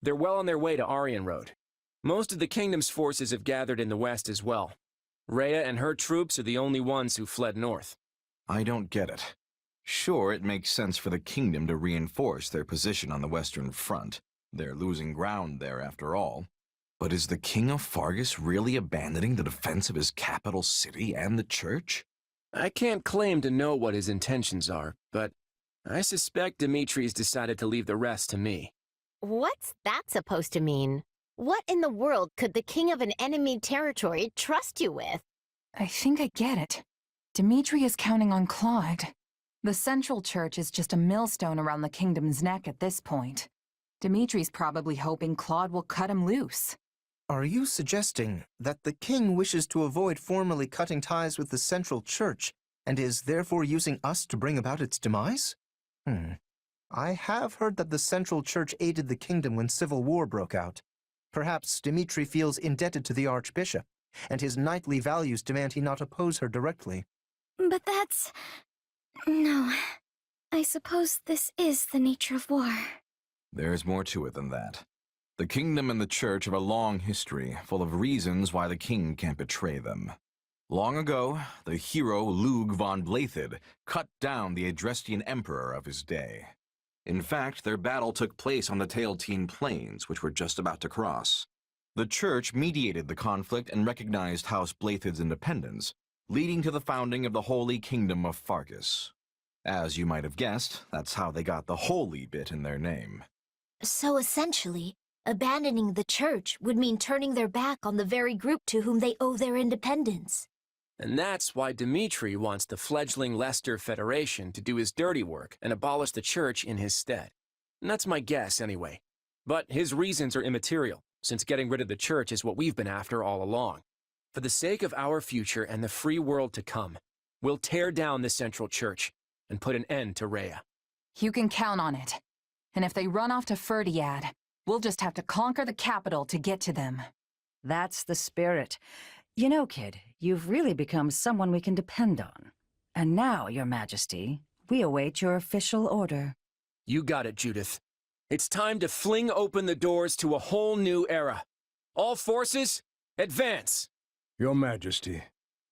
They're well on their way to Aryan Road. Most of the Kingdom's forces have gathered in the west as well. Rhea and her troops are the only ones who fled north. I don't get it. Sure, it makes sense for the kingdom to reinforce their position on the Western Front. They're losing ground there, after all. But is the King of Fargus really abandoning the defense of his capital city and the church? I can't claim to know what his intentions are, but I suspect Dimitri's decided to leave the rest to me. What's that supposed to mean? What in the world could the king of an enemy territory trust you with? I think I get it. Dimitri is counting on Claude. The Central Church is just a millstone around the kingdom's neck at this point. Dimitri's probably hoping Claude will cut him loose. Are you suggesting that the king wishes to avoid formally cutting ties with the Central Church, and is therefore using us to bring about its demise? I have heard that the Central Church aided the kingdom when civil war broke out. Perhaps Dimitri feels indebted to the Archbishop, and his knightly values demand he not oppose her directly. But that's... No. I suppose this is the nature of war. There's more to it than that. The kingdom and the church have a long history, full of reasons why the king can't betray them. Long ago, the hero Lug von Blaidd cut down the Adrestian emperor of his day. In fact, their battle took place on the Tailtean Plains, which we're just about to cross. The church mediated the conflict and recognized House Blaidd's independence, leading to the founding of the Holy Kingdom of Fargus. As you might have guessed, that's how they got the holy bit in their name. So essentially, abandoning the church would mean turning their back on the very group to whom they owe their independence. And that's why Dimitri wants the fledgling Leicester Federation to do his dirty work and abolish the church in his stead. And that's my guess, anyway. But his reasons are immaterial, since getting rid of the church is what we've been after all along. For the sake of our future and the free world to come, we'll tear down the Central Church and put an end to Rhea. You can count on it. And if they run off to Ferdiad, we'll just have to conquer the capital to get to them. That's the spirit. You know, kid, you've really become someone we can depend on. And now, Your Majesty, we await your official order. You got it, Judith. It's time to fling open the doors to a whole new era. All forces, advance! Your Majesty,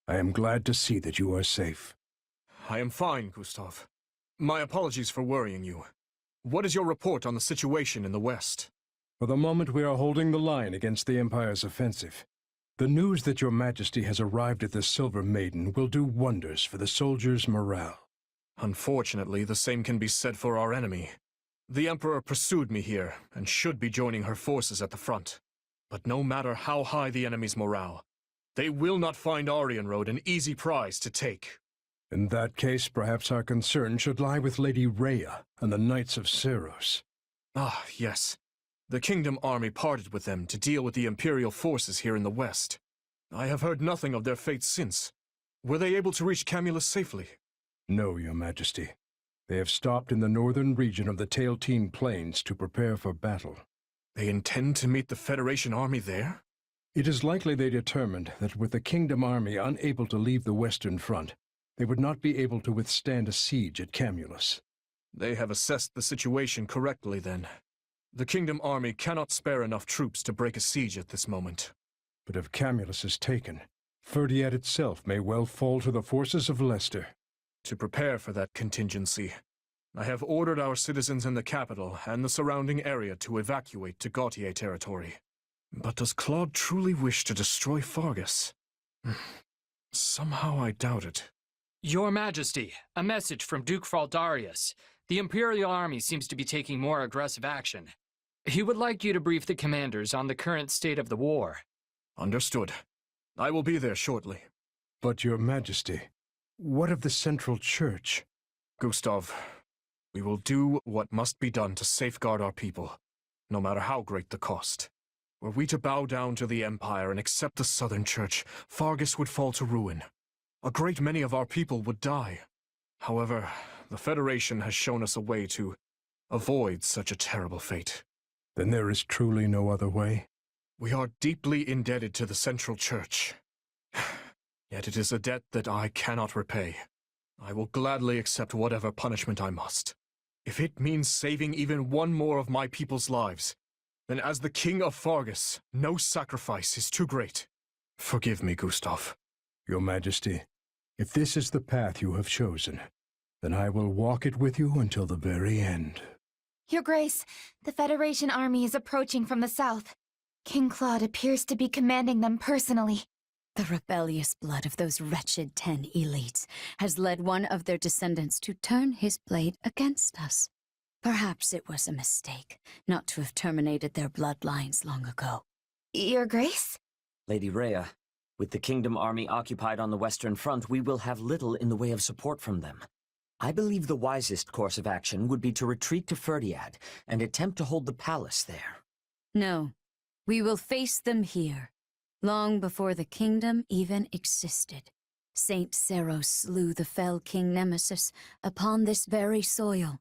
I am glad to see that you are safe. I am fine, Gustav. My apologies for worrying you. What is your report on the situation in the West? For the moment, we are holding the line against the Empire's offensive. The news that Your Majesty has arrived at the Silver Maiden will do wonders for the soldiers' morale. Unfortunately, the same can be said for our enemy. The Emperor pursued me here, and should be joining her forces at the front. But no matter how high the enemy's morale, they will not find Arianrode an easy prize to take. In that case, perhaps our concern should lie with Lady Rhea and the Knights of Ceros. Ah, yes. The Kingdom army parted with them to deal with the Imperial forces here in the West. I have heard nothing of their fate since. Were they able to reach Camulus safely? No, Your Majesty. They have stopped in the northern region of the Tailtean Plains to prepare for battle. They intend to meet the Federation army there? It is likely they determined that with the Kingdom army unable to leave the Western Front, they would not be able to withstand a siege at Camulus. They have assessed the situation correctly, then. The Kingdom army cannot spare enough troops to break a siege at this moment. But if Camulus is taken, Ferdiad itself may well fall to the forces of Leicester. To prepare for that contingency, I have ordered our citizens in the capital and the surrounding area to evacuate to Gautier territory. But does Claude truly wish to destroy Fargus? Somehow I doubt it. Your Majesty, a message from Duke Fraldarius. The Imperial Army seems to be taking more aggressive action. He would like you to brief the commanders on the current state of the war. Understood. I will be there shortly. But, Your Majesty, what of the Central Church? Gustav, we will do what must be done to safeguard our people, no matter how great the cost. Were we to bow down to the Empire and accept the Southern Church, Fargus would fall to ruin. A great many of our people would die. However, the Federation has shown us a way to avoid such a terrible fate. Then there is truly no other way? We are deeply indebted to the Central Church. Yet it is a debt that I cannot repay. I will gladly accept whatever punishment I must. If it means saving even one more of my people's lives, then as the King of Fargus, no sacrifice is too great. Forgive me, Gustav. Your Majesty, if this is the path you have chosen, then I will walk it with you until the very end. Your Grace, the Federation army is approaching from the south. King Claude appears to be commanding them personally. The rebellious blood of those wretched 10 elites has led one of their descendants to turn his blade against us. Perhaps it was a mistake not to have terminated their bloodlines long ago. Your Grace? Lady Rhea, with the Kingdom army occupied on the Western Front, we will have little in the way of support from them. I believe the wisest course of action would be to retreat to Ferdiad and attempt to hold the palace there. No, we will face them here. Long before the Kingdom even existed, Saint Seros slew the fell King Nemesis upon this very soil.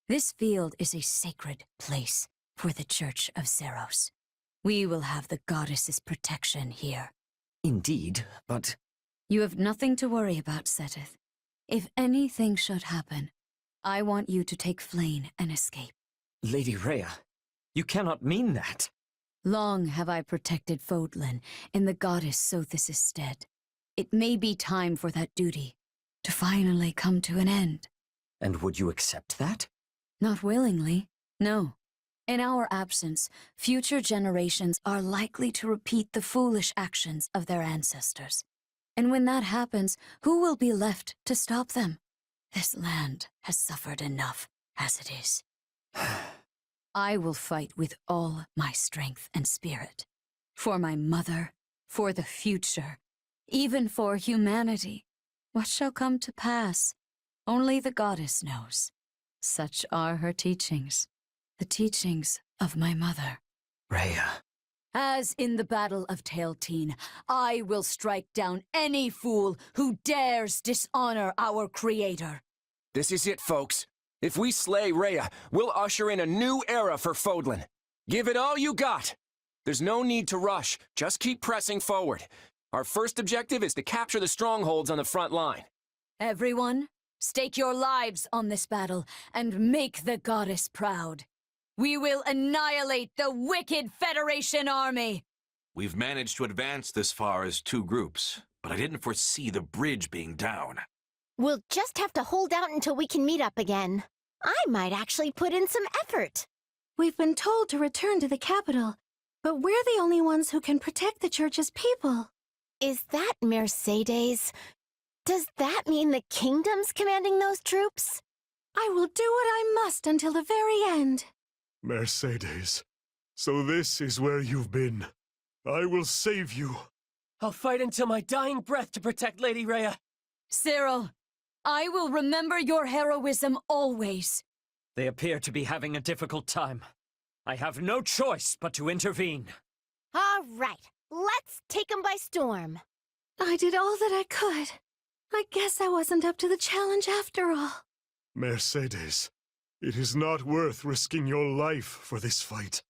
This field is a sacred place for the Church of Seros. We will have the goddess's protection here. Indeed, but... You have nothing to worry about, Seteth. If anything should happen, I want you to take Flayn and escape. Lady Rhea, you cannot mean that. Long have I protected Fodlan in the goddess Sothis' stead. It may be time for that duty to finally come to an end. And would you accept that? Not willingly, no. In our absence, future generations are likely to repeat the foolish actions of their ancestors. And when that happens, who will be left to stop them? This land has suffered enough as it is. I will fight with all my strength and spirit. For my mother, for the future, even for humanity. What shall come to pass? Only the goddess knows. Such are her teachings. The teachings of my mother. Rhea. As in the Battle of Tailteen, I will strike down any fool who dares dishonor our creator. This is it, folks. If we slay Rhea, we'll usher in a new era for Fodlan. Give it all you got. There's no need to rush. Just keep pressing forward. Our first objective is to capture the strongholds on the front line. Everyone, stake your lives on this battle and make the goddess proud. We will annihilate the wicked Federation army! We've managed to advance this far as 2 groups, but I didn't foresee the bridge being down. We'll just have to hold out until we can meet up again. I might actually put in some effort. We've been told to return to the capital, but we're the only ones who can protect the Church's people. Is that Mercedes? Does that mean the Kingdom's commanding those troops? I will do what I must until the very end. Mercedes, so this is where you've been. I will save you. I'll fight until my dying breath to protect Lady Rhea. Cyril, I will remember your heroism always. They appear to be having a difficult time. I have no choice but to intervene. All right, let's take them by storm. I did all that I could. I guess I wasn't up to the challenge after all. Mercedes, it is not worth risking your life for this fight.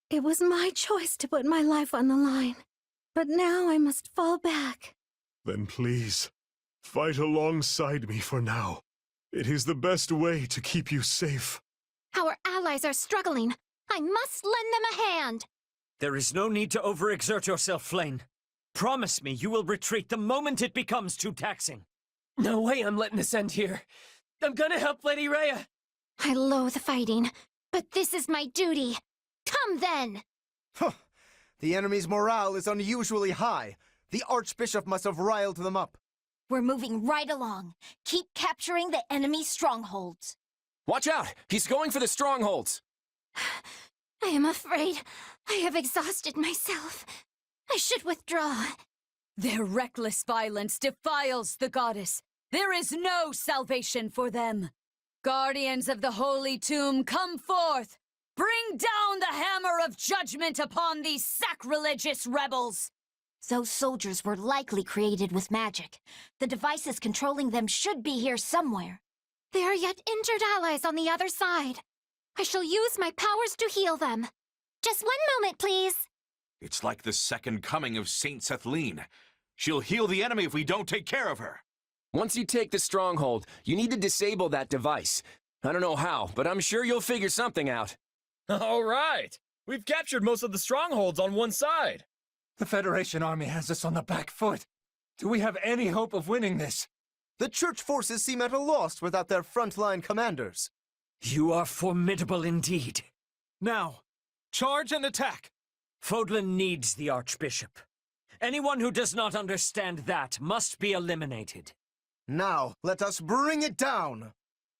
It was my choice to put my life on the line. But now I must fall back. Then please, fight alongside me for now. It is the best way to keep you safe. Our allies are struggling. I must lend them a hand. There is no need to overexert yourself, Flayn. Promise me you will retreat the moment it becomes too taxing. No way I'm letting this end here. I'm gonna help Lady Rhea. I loathe fighting, but this is my duty. Come then! The enemy's morale is unusually high. The Archbishop must have riled them up. We're moving right along. Keep capturing the enemy's strongholds. Watch out! He's going for the strongholds! I am afraid I have exhausted myself. I should withdraw. Their reckless violence defiles the goddess. There is no salvation for them. Guardians of the Holy Tomb, come forth! Bring down the hammer of judgment upon these sacrilegious rebels! Those soldiers were likely created with magic. The devices controlling them should be here somewhere. There are yet injured allies on the other side. I shall use my powers to heal them. Just one moment, please. It's like the second coming of Saint Sethlene. She'll heal the enemy if we don't take care of her. Once you take the stronghold, you need to disable that device. I don't know how, but I'm sure you'll figure something out. All right! We've captured most of the strongholds on one side. The Federation army has us on the back foot. Do we have any hope of winning this? The church forces seem at a loss without their frontline commanders. You are formidable indeed. Now, charge and attack! Fodlan needs the Archbishop. Anyone who does not understand that must be eliminated. Now, let us bring it down!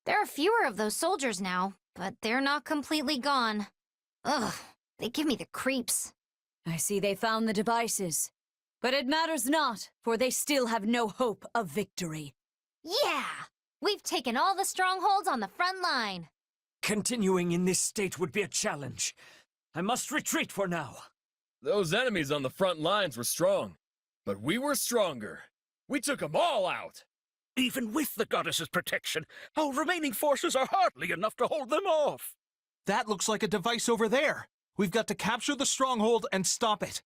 There are fewer of those soldiers now, but they're not completely gone. Ugh, they give me the creeps. I see they found the devices. But it matters not, for they still have no hope of victory. Yeah! We've taken all the strongholds on the front line. Continuing in this state would be a challenge. I must retreat for now. Those enemies on the front lines were strong, but we were stronger. We took them all out. Even with the goddess's protection, our remaining forces are hardly enough to hold them off. That looks like a device over there. We've got to capture the stronghold and stop it.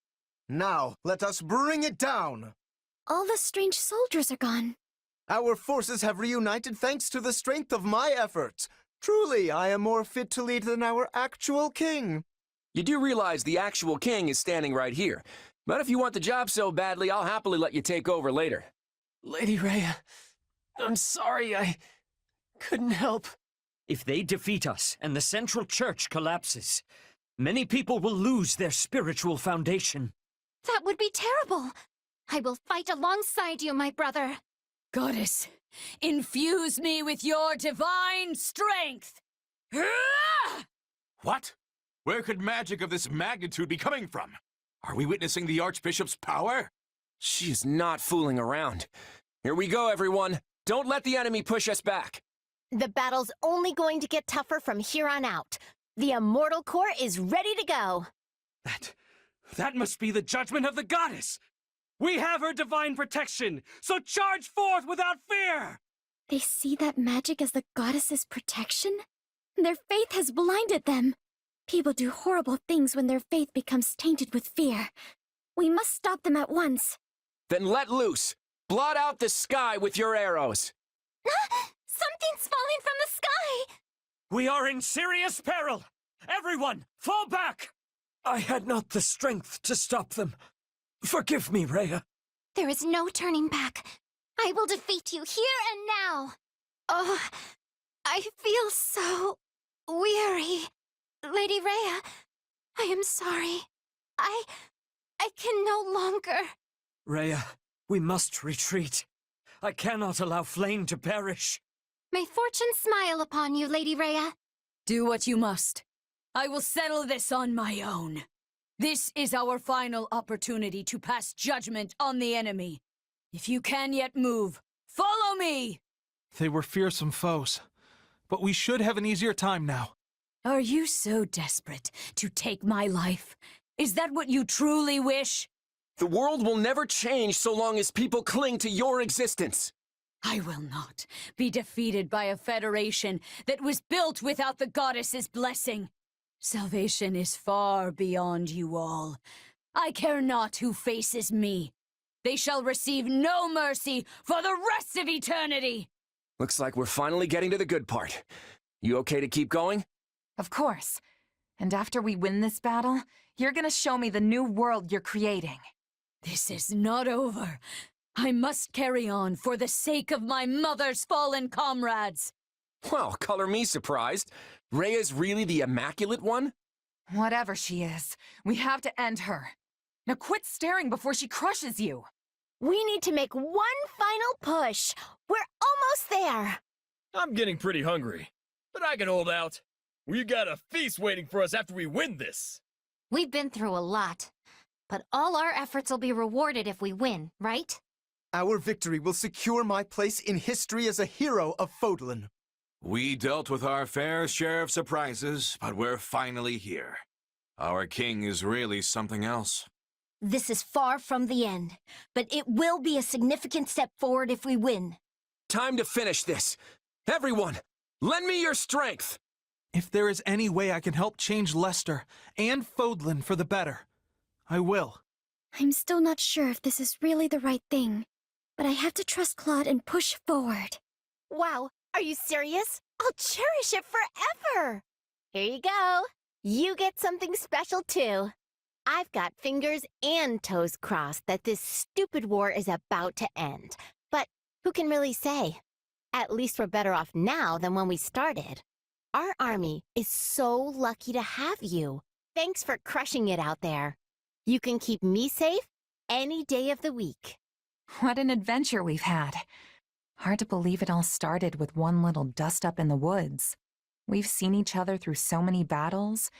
Now, let us bring it down! All the strange soldiers are gone. Our forces have reunited thanks to the strength of my efforts. Truly, I am more fit to lead than our actual king. You do realize the actual king is standing right here. But if you want the job so badly, I'll happily let you take over later. Lady Rhea, I'm sorry, I couldn't help. If they defeat us and the Central Church collapses, many people will lose their spiritual foundation. That would be terrible. I will fight alongside you, my brother. Goddess, infuse me with your divine strength! What? Where could magic of this magnitude be coming from? Are we witnessing the Archbishop's power? She is not fooling around. Here we go, everyone. Don't let the enemy push us back. The battle's only going to get tougher from here on out. The Immortal Core is ready to go. That must be the judgment of the goddess! We have her divine protection, so charge forth without fear! They see that magic as the goddess's protection? Their faith has blinded them. People do horrible things when their faith becomes tainted with fear. We must stop them at once. Then let loose. Blot out the sky with your arrows. Something's falling from the sky! We are in serious peril! Everyone, fall back! I had not the strength to stop them. Forgive me, Rhea. There is no turning back. I will defeat you here and now. Oh, I feel so weary. Lady Rhea, I am sorry. I can no longer. Rhea, we must retreat. I cannot allow Flame to perish. May fortune smile upon you, Lady Rhea. Do what you must. I will settle this on my own. This is our final opportunity to pass judgment on the enemy. If you can yet move, follow me! They were fearsome foes, but we should have an easier time now. Are you so desperate to take my life? Is that what you truly wish? The world will never change so long as people cling to your existence. I will not be defeated by a federation that was built without the goddess's blessing. Salvation is far beyond you all. I care not who faces me. They shall receive no mercy for the rest of eternity! Looks like we're finally getting to the good part. You okay to keep going? Of course. And after we win this battle, you're gonna show me the new world you're creating. This is not over. I must carry on for the sake of my mother's fallen comrades. Well, color me surprised. Rhea's really the Immaculate One? Whatever she is, we have to end her. Now quit staring before she crushes you. We need to make one final push. We're almost there. I'm getting pretty hungry, but I can hold out. We got a feast waiting for us after we win this. We've been through a lot, but all our efforts will be rewarded if we win, right? Our victory will secure my place in history as a hero of Fodlan. We dealt with our fair share of surprises, but we're finally here. Our king is really something else. This is far from the end, but it will be a significant step forward if we win. Time to finish this. Everyone, lend me your strength. If there is any way I can help change Leicester and Fodlan for the better, I will. I'm still not sure if this is really the right thing, but I have to trust Claude and push forward. Wow, are you serious? I'll cherish it forever! Here you go. You get something special too. I've got fingers and toes crossed that this stupid war is about to end. But Who can really say? At least we're better off now than when we started. Our army is so lucky to have you. Thanks for crushing it out there. You can keep me safe any day of the week. What an adventure we've had. Hard to believe it all started with one little dust-up in the woods. We've seen each other through so many battles,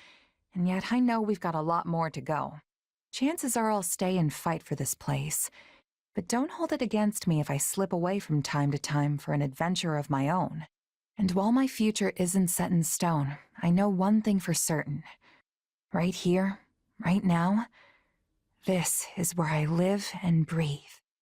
and yet I know we've got a lot more to go. Chances are I'll stay and fight for this place, but don't hold it against me if I slip away from time to time for an adventure of my own. And while my future isn't set in stone, I know one thing for certain. Right here, right now, this is where I live and breathe.